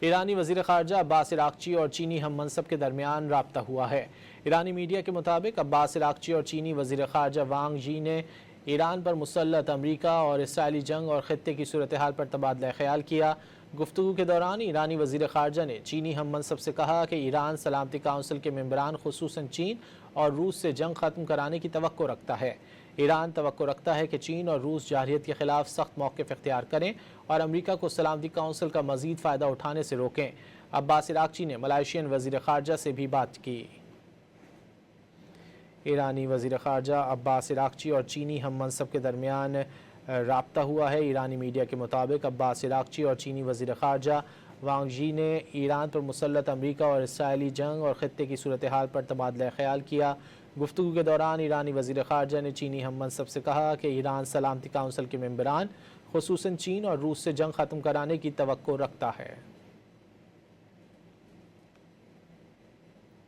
ایرانی وزیر خارجہ عباس عراقچی اور چینی ہم منصب کے درمیان رابطہ ہوا ہے۔ ایرانی میڈیا کے مطابق عباس عراقچی اور چینی وزیر خارجہ وانگ جی نے ایران پر مسلط امریکہ اور اسرائیلی جنگ اور خطے کی صورتحال پر تبادلہ خیال کیا۔ گفتگو کے دوران ایرانی وزیر خارجہ نے چینی ہم منصب سے کہا کہ ایران سلامتی کونسل کے ممبران خصوصاً چین اور روس سے جنگ ختم کرانے کی توقع رکھتا ہے۔ ایران توقع رکھتا ہے کہ چین اور روس جارحیت کے خلاف سخت موقف اختیار کریں اور امریکہ کو سلامتی کونسل کا مزید فائدہ اٹھانے سے روکیں۔ عباس عراقچی نے ملائیشین وزیر خارجہ سے بھی بات کی۔ ایرانی وزیر خارجہ عباس عراقچی اور چینی ہم منصب کے درمیان رابطہ ہوا ہے۔ ایرانی میڈیا کے مطابق عباس عراقچی اور چینی وزیر خارجہ وانگ جی نے ایران پر مسلط امریکہ اور اسرائیلی جنگ اور خطے کی صورتحال پر تبادلہ خیال کیا۔ گفتگو کے دوران ایرانی وزیر خارجہ نے چینی ہم منصب سے کہا کہ ایران سلامتی کونسل کے ممبران خصوصاً چین اور روس سے جنگ ختم کرانے کی توقع رکھتا ہے۔